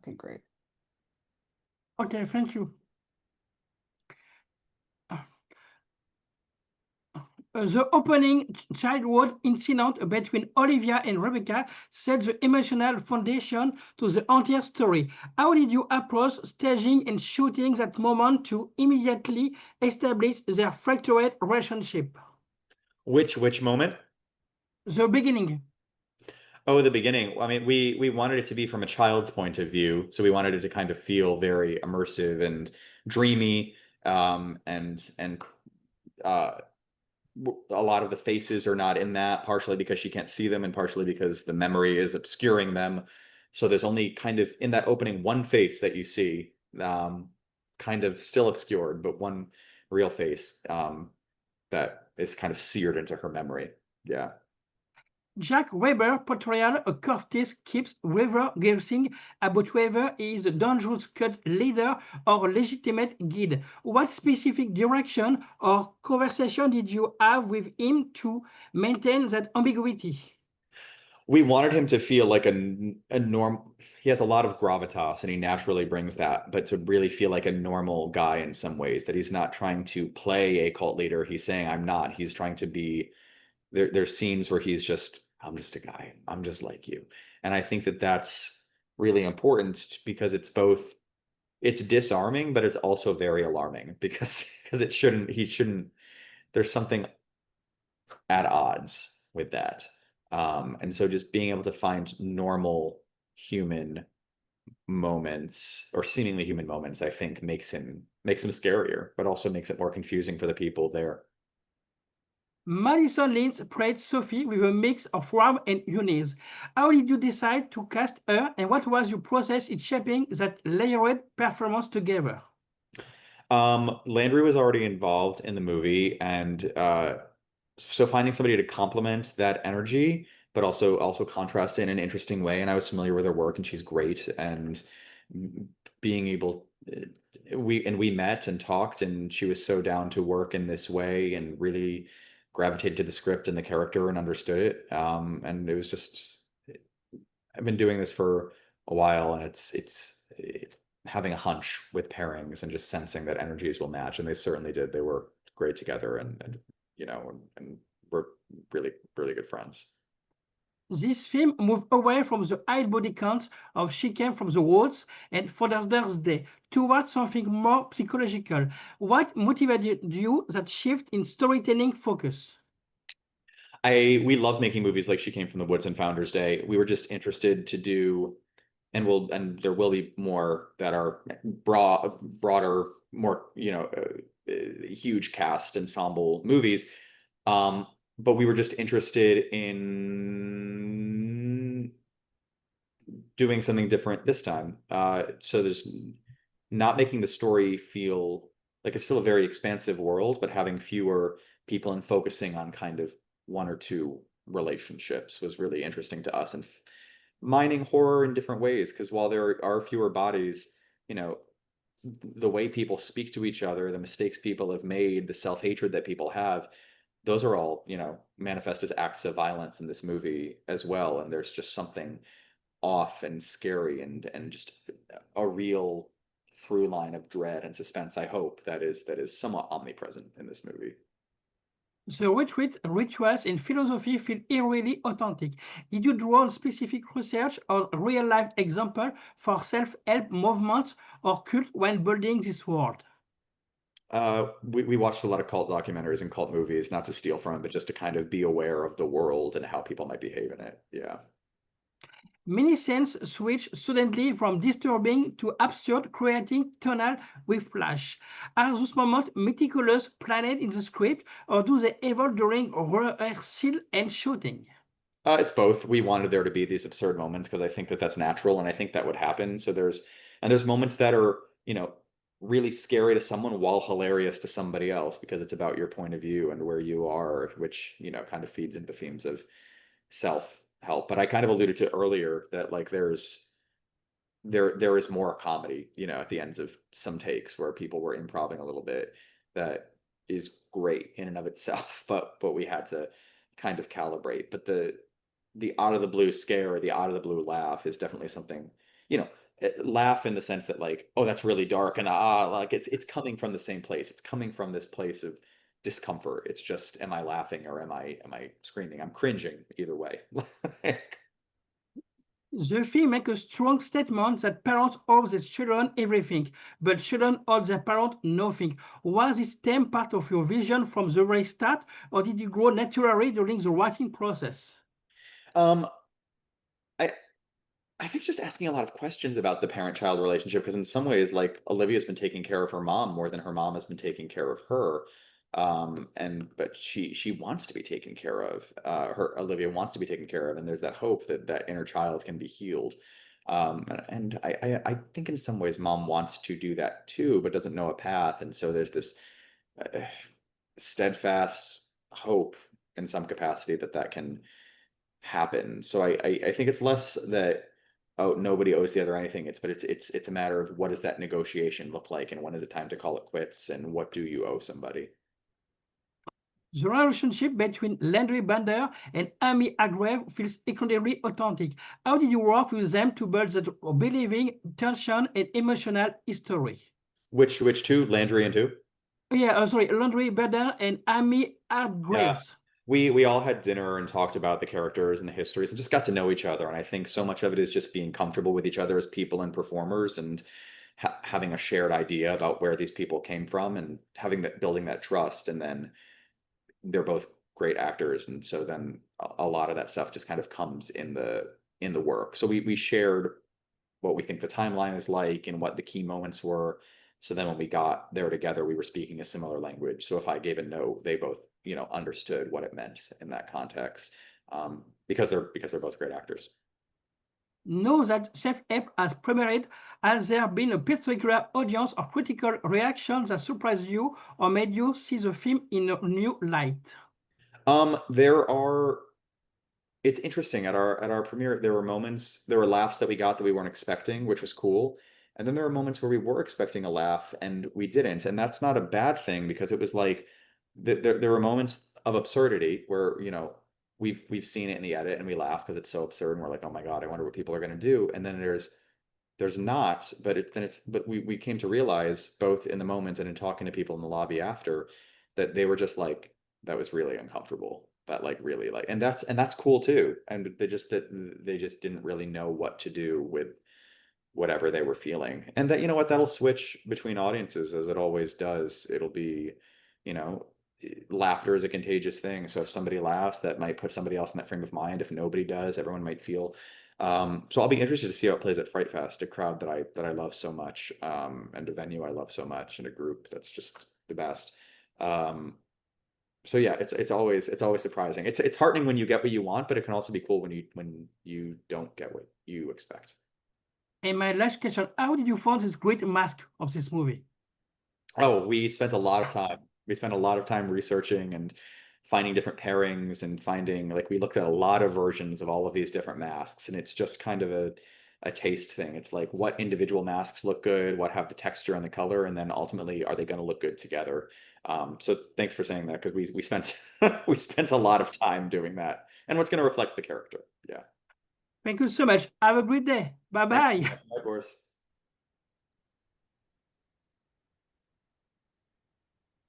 Okay, great. Okay, thank you. The opening childhood incident between Olivia and Rebecca set the emotional foundation to the entire story. How did you approach staging and shooting that moment to immediately establish their fractured relationship? Which moment? The beginning. Oh, the beginning. I mean, we wanted it to be from a child's point of view, so we wanted it to kind of feel very immersive and dreamy, and uh, a lot of the faces are not in that, partially because she can't see them, and partially because the memory is obscuring them. So there's only kind of in that opening one face that you see, kind of still obscured, but one real face that is kind of seared into her memory. Yeah. Jack Weber's portrayal of Curtis keeps Weaver guessing about whether he is a dangerous cult leader or legitimate guide. What specific direction or conversation did you have with him to maintain that ambiguity? We wanted him to feel like a norm. He has a lot of gravitas and he naturally brings that, but to really feel like a normal guy in some ways, that he's not trying to play a cult leader. He's saying, I'm not. He's trying to be there's scenes where he's just, I'm just a guy. I'm just like you. And I think that that's really important because it's disarming, but it's also very alarming because he shouldn't, there's something at odds with that. And so just being able to find normal human moments or seemingly human moments, I think makes him scarier, but also makes it more confusing for the people there. Madison Lynch played Sophie with a mix of warmth and unease. How did you decide to cast her, and what was your process in shaping that layered performance together? Landry was already involved in the movie, and so finding somebody to complement that energy, but also contrast it in an interesting way. And I was familiar with her work, and she's great. And being able, we met and talked, and she was so down to work in this way, and really gravitated to the script and the character and understood it. And it was just, I've been doing this for a while, and having a hunch with pairings and just sensing that energies will match, and they certainly did. They were great together, and and we're really, really good friends. This film moved away from the high body count of She Came from the Woods and Father's Day towards something more psychological. What motivated you that shift in storytelling focus? We love making movies like She Came from the Woods and Founder's Day. We were just interested to do, and there will be more that are broader, more huge cast ensemble movies. But we were just interested in doing something different this time. So there's not making the story feel like it's still a very expansive world, but having fewer people and focusing on kind of one or two relationships was really interesting to us, and mining horror in different ways, because while there are fewer bodies, you know, the way people speak to each other, the mistakes people have made, the self-hatred that people have, those are all, manifest as acts of violence in this movie as well. And there's just something off and scary and just a real through line of dread and suspense, I hope, that is somewhat omnipresent in this movie. The retreat rituals and philosophy feel eerily authentic. Did you draw on specific research or real-life example for self-help movements or cult when building this world? We watched a lot of cult documentaries and cult movies, not to steal from, but just to kind of be aware of the world and how people might behave in it. Yeah. Many scenes switch suddenly from disturbing to absurd, creating tonal whiplash. Are those moments meticulous planned in the script, or do they evolve during rehearsal and shooting? It's both. We wanted there to be these absurd moments because I think that that's natural, and I think that would happen. So there's moments that are, really scary to someone while hilarious to somebody else, because it's about your point of view and where you are, which, kind of feeds into themes of self-help. But I kind of alluded to earlier that like there is more comedy, at the ends of some takes where people were improvising a little bit, that is great in and of itself, but we had to kind of calibrate. But the out of the blue scare or the out of the blue laugh is definitely something, you know, laugh in the sense that like, oh, that's really dark, and like it's coming from the same place. It's coming from this place of discomfort. It's just, am I laughing or am I screaming? I'm cringing either way. The film makes a strong statement that parents owe their children everything, but children owe their parents nothing. Was this theme part of your vision from the very start, or did it grow naturally during the writing process? um, I I think just asking a lot of questions about the parent-child relationship, because in some ways, like Olivia's been taking care of her mom more than her mom has been taking care of her. And but she wants to be taken care of. Her Olivia wants to be taken care of, and there's that hope that that inner child can be healed. And I think in some ways mom wants to do that too, but doesn't know a path. And so there's this uh, steadfast hope in some capacity that that can happen. So I think it's less that, oh, nobody owes the other anything. It's a matter of what does that negotiation look like, and when is it time to call it quits, and what do you owe somebody? The relationship between Landry Bender and Amy Hargreaves feels incredibly authentic. How did you work with them to build that believing, tension, and emotional history? Which two, Landry and two? Yeah, sorry, Landry Bender and Amy Yeah. Hargreaves. We all had dinner and talked about the characters and the histories and just got to know each other. And I think so much of it is just being comfortable with each other as people and performers, and having a shared idea about where these people came from, and having that, building that trust. And then they're both great actors, and so then a lot of that stuff just kind of comes in the work. So we shared what we think the timeline is like and what the key moments were. So then when we got there together, we were speaking a similar language. So if I gave a no, they both, understood what it meant in that context, because they're both great actors. Know that self-help has premiered. Has there been a particular audience or critical reaction that surprised you or made you see the film in a new light? There are It's interesting. At our premiere, there were laughs that we got that we weren't expecting, which was cool. And then there were moments where we were expecting a laugh and we didn't. And that's not a bad thing, because it was like there were moments of absurdity where, we've seen it in the edit and we laugh because it's so absurd, and we're like, oh my God, I wonder what people are gonna do. And then there's not, but we came to realize, both in the moment and in talking to people in the lobby after, that they were just like, that was really uncomfortable. That like really like, and that's cool too. And they just didn't really know what to do with whatever they were feeling. And that, that'll switch between audiences, as it always does. It'll be, you know, laughter is a contagious thing. So if somebody laughs, that might put somebody else in that frame of mind. If nobody does, everyone might feel. So I'll be interested to see how it plays at Fright Fest, a crowd that I love so much, and a venue I love so much, and a group that's just the best. Um, so yeah, it's always surprising. It's heartening when you get what you want, but it can also be cool when you don't get what you expect. And my last question, how did you find this great mask of this movie? Oh, we spent a lot of time. We spent a lot of time researching and finding different pairings, and finding, like, we looked at a lot of versions of all of these different masks, and it's just kind of a taste thing. It's like, what individual masks look good, what have the texture and the color, and then ultimately, are they going to look good together? So thanks for saying that, because we spent we spent a lot of time doing that, and what's going to reflect the character. Yeah. Thank you so much. Have a great day. Bye Thanks. bye. Of course.